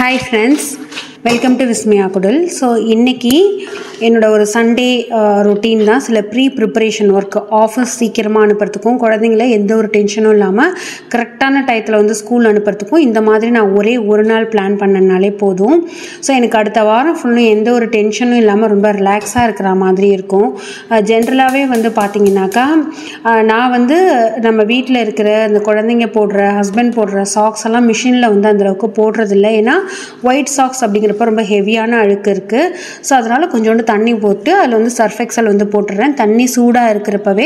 Hi friends, welcome to Vismaya Kudal. So இன்னைக்கு என்னோட ஒரு சண்டே ரொட்டீன் தான். சில ப்ரிப்பரேஷன் ஒர்க் ஆஃபீஸ் சீக்கிரமாக அனுப்புறதுக்கும் குழந்தைங்கள எந்த ஒரு டென்ஷனும் இல்லாமல் கரெக்டான டயத்தில் வந்து ஸ்கூல் அனுப்புறதுக்கும் இந்த மாதிரி நான் ஒரே ஒரு நாள் பிளான் பண்ணனாலே போதும். ஸோ எனக்கு அடுத்த வாரம் ஃபுல்லும் எந்த ஒரு டென்ஷனும் இல்லாமல் ரொம்ப ரிலாக்ஸாக இருக்கிற மாதிரி இருக்கும். ஜென்ரலாகவே வந்து பார்த்திங்கனாக்கா நான் வந்து நம்ம வீட்டில் இருக்கிற அந்த குழந்தைங்க போடுற ஹஸ்பண்ட் போடுற சாக்ஸ் எல்லாம் மிஷினில் வந்து அந்தளவுக்கு போடுறதில்லை. ஏன்னா ஒயிட் சாக்ஸ் அப்படிங்கிறப்ப ரொம்ப ஹெவியான அழுக்கு இருக்குது. ஸோ அதனால் கொஞ்சோண்டு தண்ணி போட்டு அதில் வந்து சர்ஃப் எக்ஸல் வந்து போட்டுடுறேன். தண்ணி சூடாக இருக்கிறப்பவே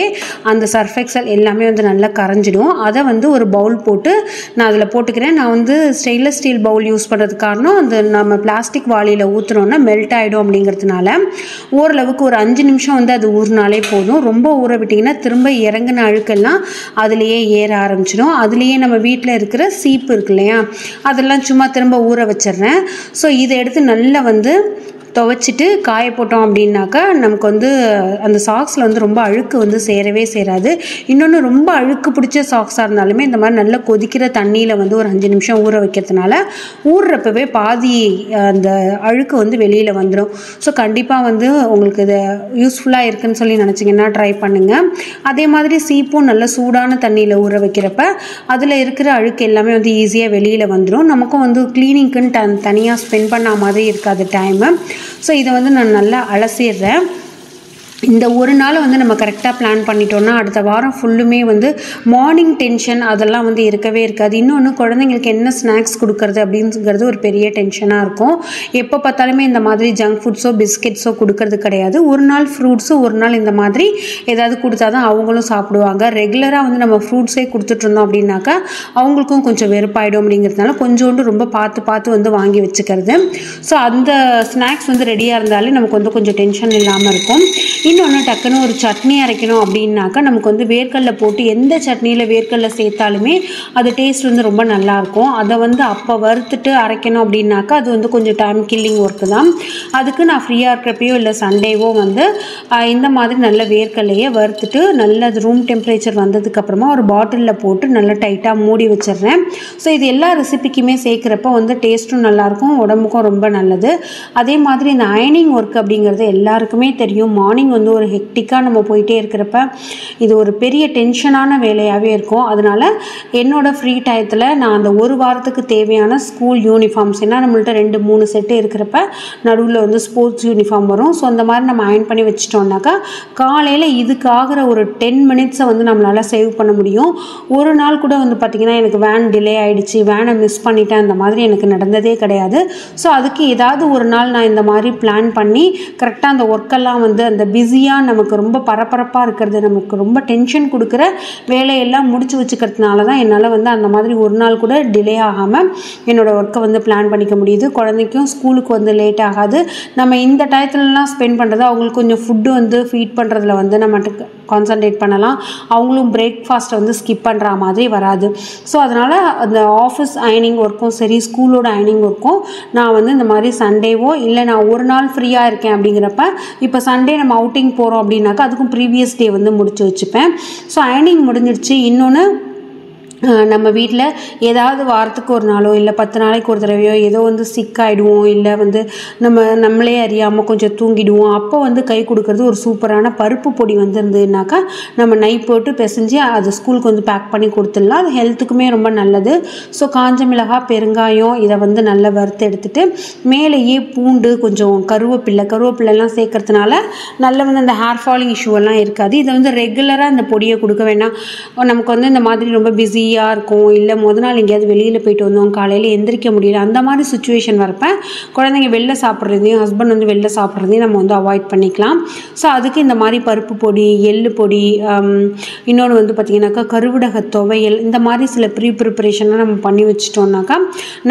அந்த சர்ஃப் எக்ஸல் எல்லாமே வந்து நல்லா கரைஞ்சிடும். அதை வந்து ஒரு பவுல் போட்டு நான் அதில் போட்டுக்கிறேன். நான் வந்து ஸ்டெயின்லெஸ் ஸ்டீல் பவுல் யூஸ் பண்ணுறதுக்கு காரணம் அந்த நம்ம பிளாஸ்டிக் வாளியில் ஊற்றுனோன்னா மெல்ட் ஆகிடும் அப்படிங்கிறதுனால ஓரளவுக்கு ஒரு 5 நிமிஷம் வந்து அது ஊறினாலே போதும். ரொம்ப ஊற விட்டிங்கன்னா திரும்ப இறங்கின அழுக்கெல்லாம் அதுலேயே ஏற ஆரம்பிச்சிடும். அதுலேயே நம்ம வீட்டில் இருக்கிற சீப்பு இருக்கு இல்லையா, அதெல்லாம் சும்மா திரும்ப ஊற வச்சிடுறேன். ஸோ இதை எடுத்து நல்லா வந்து துவைச்சிட்டு காய போட்டோம் அப்படின்னாக்கா நமக்கு வந்து அந்த சாக்ஸில் வந்து ரொம்ப அழுக்கு வந்து சேரவே சேராது. இன்னொன்று ரொம்ப அழுக்கு பிடிச்ச சாக்ஸாக இருந்தாலுமே இந்த மாதிரி நல்லா கொதிக்கிற தண்ணியில் வந்து ஒரு 5 நிமிஷம் ஊற வைக்கிறதுனால ஊறுறப்பவே பாதி அந்த அழுக்கு வந்து வெளியில் வந்துடும். ஸோ கண்டிப்பாக வந்து உங்களுக்கு இது யூஸ்ஃபுல்லாக இருக்குன்னு சொல்லி நினச்சிங்கன்னா ட்ரை பண்ணுங்கள். அதே மாதிரி சீப்பும் நல்லா சூடான தண்ணியில் ஊற வைக்கிறப்ப அதில் இருக்கிற அழுக்கு எல்லாமே வந்து ஈஸியாக வெளியில் வந்துடும். நமக்கும் வந்து க்ளீனிங்க்குன்னு தனியாக ஸ்பெண்ட் பண்ண மாதிரி இருக்காது டைமு. ஸோ இதை வந்து நான் நல்லா அலசிடுறேன். இந்த ஒரு நாள் வந்து நம்ம கரெக்டாக பிளான் பண்ணிட்டோன்னா அடுத்த வாரம் ஃபுல்லுமே வந்து மார்னிங் டென்ஷன் அதெல்லாம் வந்து இருக்கவே இருக்காது. இன்னொன்று குழந்தைங்களுக்கு என்ன ஸ்நாக்ஸ் கொடுக்கறது அப்படிங்கிறது ஒரு பெரிய டென்ஷனாக இருக்கும். எப்போ பார்த்தாலுமே இந்த மாதிரி ஜங்க் ஃபுட்ஸோ பிஸ்கெட்ஸோ கொடுக்கறது கிடையாது. ஒரு நாள் ஃப்ரூட்ஸோ ஒரு நாள் இந்த மாதிரி ஏதாவது கொடுத்தா தான் அவங்களும் சாப்பிடுவாங்க. ரெகுலராக வந்து நம்ம ஃப்ரூட்ஸே கொடுத்துட்ருந்தோம் அப்படின்னாக்கா அவங்களுக்கும் கொஞ்சம் வெறுப்பாயிடும். அப்படிங்கிறதுனால கொஞ்சோண்டு ரொம்ப பார்த்து வந்து வாங்கி வச்சுக்கிறது. ஸோ அந்த ஸ்நாக்ஸ் வந்து ரெடியாக இருந்தாலே நமக்கு வந்து கொஞ்சம் டென்ஷன் இல்லாமல் இருக்கும். இன்னொன்று டக்குன்னு ஒரு சட்னி அரைக்கணும் அப்படின்னாக்கா நமக்கு வந்து வேர்க்கடலை போட்டு எந்த சட்னியில் வேர்க்கடலை சேர்த்தாலுமே அது டேஸ்ட் வந்து ரொம்ப நல்லாயிருக்கும். அதை வந்து அப்போ வறுத்துட்டு அரைக்கணும் அப்படின்னாக்கா அது வந்து கொஞ்சம் டைம் கில்லிங் ஒர்க்கு தான். அதுக்கு நான் ஃப்ரீயாக இருக்கிறப்பையோ இல்லை சண்டேவோ வந்து இந்த மாதிரி நல்ல வேர்க்கடலையை வறுத்துட்டு நல்ல ரூம் டெம்பரேச்சர் வந்ததுக்கப்புறமா ஒரு பாட்டிலில் போட்டு நல்லா டைட்டாக மூடி வச்சிடுறேன். ஸோ இது எல்லா ரெசிபிக்குமே சேர்க்குறப்ப வந்து டேஸ்ட்டும் நல்லாயிருக்கும், உடம்புக்கும் ரொம்ப நல்லது. அதே மாதிரி இந்த அயனிங் ஒர்க் அப்படிங்கிறது எல்லாருக்குமே தெரியும். மார்னிங் வந்து ஒரு ஹெக்டிக்காக நம்ம போயிட்டே இருக்கிறப்ப இது ஒரு பெரிய டென்ஷனான வேலையாகவே இருக்கும். அதனால் என்னோடய ஃப்ரீ டயத்தில் நான் அந்த ஒரு வாரத்துக்கு தேவையான ஸ்கூல் யூனிஃபார்ம்ஸ், ஏன்னா நம்மள்ட்ட 2-3 செட்டு இருக்கிறப்ப நடுவில் வந்து ஸ்போர்ட்ஸ் யூனிஃபார்ம் வரும். ஸோ அந்த மாதிரி நம்ம அயன் பண்ணி வச்சிட்டோம்னாக்கா காலையில் இதுக்கு ஆகிற ஒரு 10 மினிட்ஸை வந்து நம்மளால் சேவ் பண்ண முடியும். ஒரு நாள் கூட வந்து பார்த்திங்கன்னா எனக்கு வேன் டிலே ஆகிடுச்சு, வேனை மிஸ் பண்ணிட்டேன், அந்த மாதிரி எனக்கு நடந்ததே கிடையாது. ஸோ அதுக்கு ஏதாவது ஒரு நாள் நான் இந்த மாதிரி பிளான் பண்ணி கரெக்டாக அந்த ஒர்க்கெல்லாம் வந்து அந்த பிஸியாக நமக்கு ரொம்ப பரபரப்பாக இருக்கிறது, நமக்கு ரொம்ப டென்ஷன் கொடுக்குற வேலையெல்லாம் முடிச்சு வச்சுக்கிறதுனால தான் என்னால் வந்து அந்த மாதிரி ஒரு நாள் கூட டிலே ஆகாமல் என்னோடய ஒர்க்கை வந்து பிளான் பண்ணிக்க முடியுது. குழந்தைக்கும் ஸ்கூலுக்கு வந்து லேட் ஆகாது. நம்ம இந்த டயத்துலலாம் ஸ்பெண்ட் பண்ணுறது அவங்களுக்கு கொஞ்சம் ஃபுட்டு வந்து ஃபீட் பண்ணுறதுல வந்து நம்ம கான்சன்ட்ரேட் பண்ணலாம். அவங்களும் பிரேக்ஃபாஸ்ட்டை வந்து ஸ்கிப் பண்ணுற மாதிரி வராது. ஸோ அதனால் அந்த ஆஃபீஸ் அயனிங் ஒர்க்கும் சரி ஸ்கூலோட அயனிங் ஒர்க்கும் நான் வந்து இந்த மாதிரி சண்டேவோ இல்லை நான் ஒரு நாள் ஃப்ரீயாக இருக்கேன் அப்படிங்கிறப்ப இப்போ சண்டே நம்ம அவுட்டிங் போகிறோம் அப்படின்னாக்கா அதுக்கும் ப்ரீவியஸ் டே வந்து முடிச்சு வச்சுப்பேன். ஸோ அயனிங் முடிஞ்சிடுச்சு. இன்னொன்று நம்ம வீட்டில் ஏதாவது வாரத்துக்கு ஒரு நாளோ இல்லை 10 நாளைக்கு ஒரு தடவையோ ஏதோ வந்து சிக்காயிடுவோம், இல்லை வந்து நம்மளே அறியாமல் கொஞ்சம் தூங்கிடுவோம். அப்போ வந்து கை கொடுக்கறது ஒரு சூப்பரான பருப்பு பொடி வந்து இருந்ததுனாக்கா நம்ம நெய் போட்டு பிசைஞ்சு அது ஸ்கூலுக்கு வந்து பேக் பண்ணி கொடுத்துடலாம். அது ஹெல்த்துக்குமே ரொம்ப நல்லது. ஸோ காஞ்ச மிளகாய் பெருங்காயம் இதை வந்து நல்லா வறுத்து எடுத்துட்டு மேலேயே பூண்டு கொஞ்சம் கருவேப்பிலைலாம் சேர்க்கறதுனால நல்ல வந்து அந்த ஹேர் ஃபாலிங் இஷ்யூவெல்லாம் இருக்காது. இதை வந்து ரெகுலராக இந்த பொடியை கொடுக்க வேண்டாம். நமக்கு வந்து இந்த மாதிரி ரொம்ப பிஸி இருக்கும், இல்லை முதல் நாள் எங்கேயாவது வெளியில் போயிட்டு வந்தோம், காலையில் எந்திரிக்க முடியல, அந்த மாதிரி சுச்சுவேஷன் வரப்ப குழந்தைங்க வெளில சாப்பிட்றதையும் ஹஸ்பண்ட் வந்து வெளில சாப்பிட்றதையும் நம்ம வந்து அவாய்ட் பண்ணிக்கலாம். ஸோ அதுக்கு இந்த மாதிரி பருப்பு பொடி, எள்ளு பொடி, இன்னொன்று வந்து பார்த்திங்கனாக்கா கருவிடக துவையல், இந்த மாதிரி சில ப்ரிப்பரேஷன்லாம் நம்ம பண்ணி வச்சிட்டோம்னாக்கா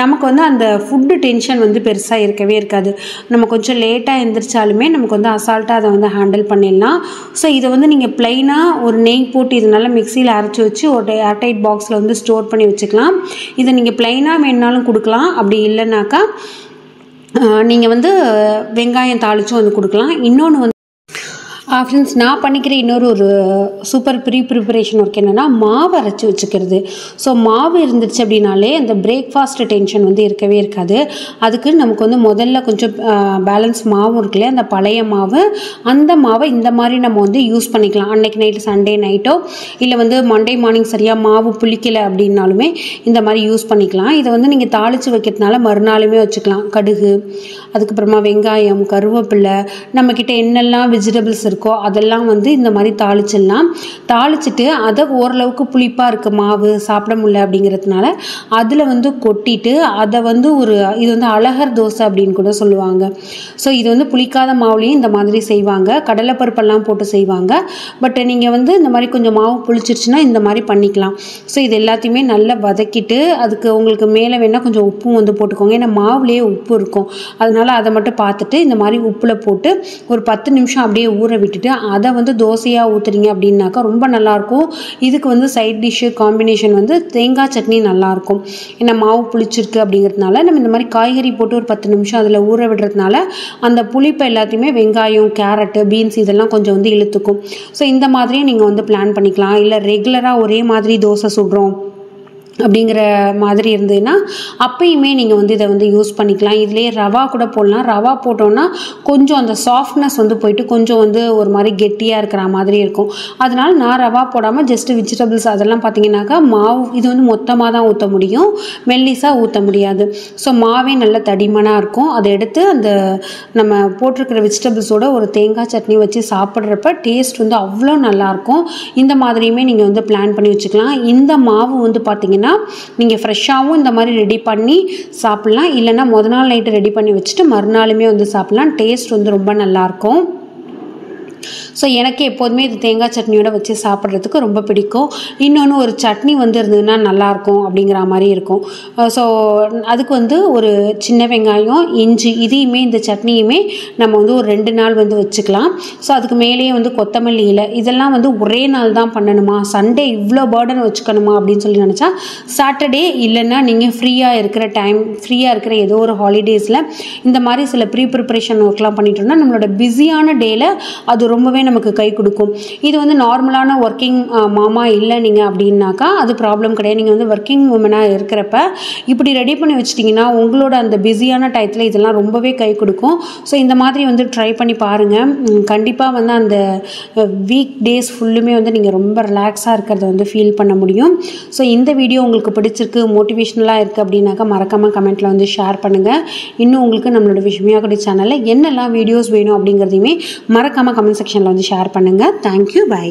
நமக்கு வந்து அந்த ஃபுட்டு டென்ஷன் வந்து பெருசாக இருக்கவே இருக்காது. நம்ம கொஞ்சம் லேட்டாக எந்திரிச்சாலுமே நமக்கு வந்து அசால்ட்டாக அதை வந்து ஹேண்டில் பண்ணிடலாம். ஸோ இதை வந்து நீங்கள் ப்ளைனாக ஒரு நெய் போட்டு இதனால மிக்சியில் அரைச்சி வச்சு ஒரு ஏர்டைட் பாக்ஸ் வந்து ஸ்டோர் பண்ணி வச்சுக்கலாம். இதை நீங்கள் பிளைனாக வேணாலும் கொடுக்கலாம். அப்படி இல்லைனாக்கா நீங்கள் வந்து வெங்காயம் தாளிச்சும் வந்து கொடுக்கலாம். இன்னொன்று வந்து ஃப்ரெண்ட்ஸ், நான் பண்ணிக்கிற இன்னொரு சூப்பர் ப்ரிப்பரேஷன் ஒர்க் என்னென்னா, மாவு அரைச்சி வச்சுக்கிறது. ஸோ மாவு இருந்துச்சு அப்படின்னாலே அந்த பிரேக்ஃபாஸ்ட் டென்ஷன் வந்து இருக்கவே இருக்காது. அதுக்கு நமக்கு வந்து முதல்ல கொஞ்சம் பேலன்ஸ் மாவும் இருக்குல்லையா, அந்த பழைய மாவு, அந்த மாவை இந்த மாதிரி நம்ம வந்து யூஸ் பண்ணிக்கலாம். அன்னைக்கு நைட்டு, சண்டே நைட்டோ இல்லை வந்து மண்டே மார்னிங் சரியாக மாவு புளிக்கலை அப்படின்னாலுமே இந்த மாதிரி யூஸ் பண்ணிக்கலாம். இதை வந்து நீங்கள் தாளித்து வைக்கிறதுனால மறுநாளுமே வச்சுக்கலாம். கடுகு, அதுக்கப்புறமா வெங்காயம், கருவேப்பிலை, நம்மக்கிட்ட என்னெல்லாம் வெஜிடபிள்ஸ் இருக்கோ அதெல்லாம் வந்து இந்த மாதிரி தாளிச்சிட்டு அதை ஓரளவுக்கு புளிப்பாக இருக்க மாவு சாப்பிட முடியல அப்படிங்கிறதுனால அதில் வந்து கொட்டிட்டு அதை வந்து இது வந்து அழகர் தோசை அப்படின்னு கூட சொல்லுவாங்க. ஸோ இது வந்து புளிக்காத மாவுலேயும் இந்த மாதிரி செய்வாங்க. கடலைப்பருப்பெல்லாம் போட்டு செய்வாங்க. பட் நீங்கள் வந்து இந்த மாதிரி கொஞ்சம் மாவு புளிச்சிருச்சுன்னா இந்த மாதிரி பண்ணிக்கலாம். ஸோ இது எல்லாத்தையுமே நல்லா வதக்கிட்டு அதுக்கு உங்களுக்கு மேலே வேணால் கொஞ்சம் உப்பும் வந்து போட்டுக்கோங்க. ஏன்னா மாவுலேயே உப்பு இருக்கும். அதனால் அதை மட்டும் பார்த்துட்டு இந்த மாதிரி உப்பில் போட்டு ஒரு 10 நிமிஷம் அப்படியே ஊற விட்டுட்டு அதை வந்து தோசையாக ஊற்றுறீங்க அப்படின்னாக்கா ரொம்ப நல்லாயிருக்கும். இதுக்கு வந்து சைட் டிஷ்ஷு காம்பினேஷன் வந்து தேங்காய் சட்னி நல்லாயிருக்கும். ஏன்னா மாவு புளிச்சிருக்கு அப்படிங்கிறதுனால நம்ம இந்த மாதிரி காய்கறி போட்டு ஒரு 10 நிமிஷம் அதில் ஊற விடுறதுனால அந்த புளிப்பை எல்லாத்தையுமே வெங்காயம், கேரட்டு, பீன்ஸ் இதெல்லாம் கொஞ்சம் வந்து இழுத்துக்கும். ஸோ இந்த மாதிரியும் நீங்கள் வந்து பிளான் பண்ணிக்கலாம். இல்லை ரெகுலராக ஒரே மாதிரி தோசை சுடுறோம் அப்படிங்கிற மாதிரி இருந்ததுன்னா அப்பயுமே நீங்கள் வந்து இதை வந்து யூஸ் பண்ணிக்கலாம். இதுலேயே ரவா கூட போடலாம். ரவா போட்டோன்னா கொஞ்சம் அந்த சாஃப்ட்னஸ் வந்து போயிட்டு கொஞ்சம் வந்து ஒரு மாதிரி கெட்டியாக இருக்கிற மாதிரி இருக்கும். அதனால் நான் ரவா போடாமல் ஜஸ்ட்டு வெஜிடபிள்ஸ் அதெல்லாம் பார்த்தீங்கன்னாக்கா மாவு இது வந்து மொத்தமாக தான் ஊற்ற முடியும், மெல்லிஸாக ஊற்ற முடியாது. ஸோ மாவே நல்ல தடிமனாக இருக்கும். அதை எடுத்து அந்த நம்ம போட்டிருக்கிற வெஜிடபிள்ஸோட ஒரு தேங்காய் சட்னி வச்சு சாப்பிட்றப்ப டேஸ்ட் வந்து அவ்வளோ நல்லாயிருக்கும். இந்த மாதிரியுமே நீங்கள் வந்து பிளான் பண்ணி வச்சுக்கலாம். இந்த மாவு வந்து பார்த்திங்கன்னா நீங்கள் ஃப்ரெஷ்ஷாகவும் இந்த மாதிரி ரெடி பண்ணி சாப்பிட்லாம். இல்லைன்னா முதல் நாள் நைட்டு ரெடி பண்ணி வச்சுட்டு மறுநாளுமே வந்து சாப்பிட்லாம். டேஸ்ட் வந்து ரொம்ப நல்லாயிருக்கும். ஸோ எனக்கு எப்போதுமே இது தேங்காய் சட்னியோட வச்சு சாப்பிட்றதுக்கு ரொம்ப பிடிக்கும். இன்னொன்று ஒரு சட்னி வந்து இருந்ததுன்னா நல்லாயிருக்கும் அப்படிங்கிற மாதிரி இருக்கும். ஸோ அதுக்கு வந்து ஒரு சின்ன வெங்காயம், இஞ்சி இதையுமே இந்த சட்னியுமே நம்ம வந்து ஒரு 2 நாள் வந்து வச்சுக்கலாம். ஸோ அதுக்கு மேலேயே வந்து கொத்தமல்லி இலை இதெல்லாம் வந்து ஒரே நாள் தான் பண்ணணுமா, சண்டே இவ்வளோ பேர்டன் வச்சுக்கணுமா அப்படின்னு சொல்லி நினச்சா சாட்டர்டே இல்லைன்னா நீங்கள் ஃப்ரீயாக இருக்கிற ஏதோ ஒரு ஹாலிடேஸில் இந்த மாதிரி சில ப்ரிப்பரேஷன் ஒர்க்லாம் பண்ணிட்டோம்னா நம்மளோட பிஸியான டேயில் அது ரொம்பவே நமக்கு கை கொடுக்கும். இது வந்து நார்மலான ஒர்க்கிங் மாமா இல்லை நீங்கள் அப்படின்னாக்கா அது ப்ராப்ளம் கிடையாது. நீங்கள் வந்து ஒர்க்கிங் உமனாக இருக்கிறப்ப இப்படி ரெடி பண்ணி வச்சிட்டிங்கன்னா உங்களோட அந்த பிஸியான டயத்தில் இதெல்லாம் ரொம்பவே கை கொடுக்கும். ஸோ இந்த மாதிரி வந்து ட்ரை பண்ணி பாருங்கள். கண்டிப்பாக வந்து அந்த வீக் டேஸ் ஃபுல்லுமே வந்து நீங்கள் ரொம்ப ரிலாக்ஸாக இருக்கிறத வந்து ஃபீல் பண்ண முடியும். ஸோ இந்த வீடியோ உங்களுக்கு பிடிச்சிருக்கு, மோட்டிவேஷ்னலாக இருக்குது அப்படின்னாக்கா மறக்காமல் கமெண்ட்டில் வந்து ஷேர் பண்ணுங்கள். இன்னும் உங்களுக்கு நம்மளோட விஷ்மியா குட்டி சேனலில் என்னெல்லாம் வீடியோஸ் வேணும் அப்படிங்கிறதையுமே மறக்காமல் கமெண்ட் செக்ஷனில் வந்து ஷேர் பண்ணுங்கள். Thank you, by.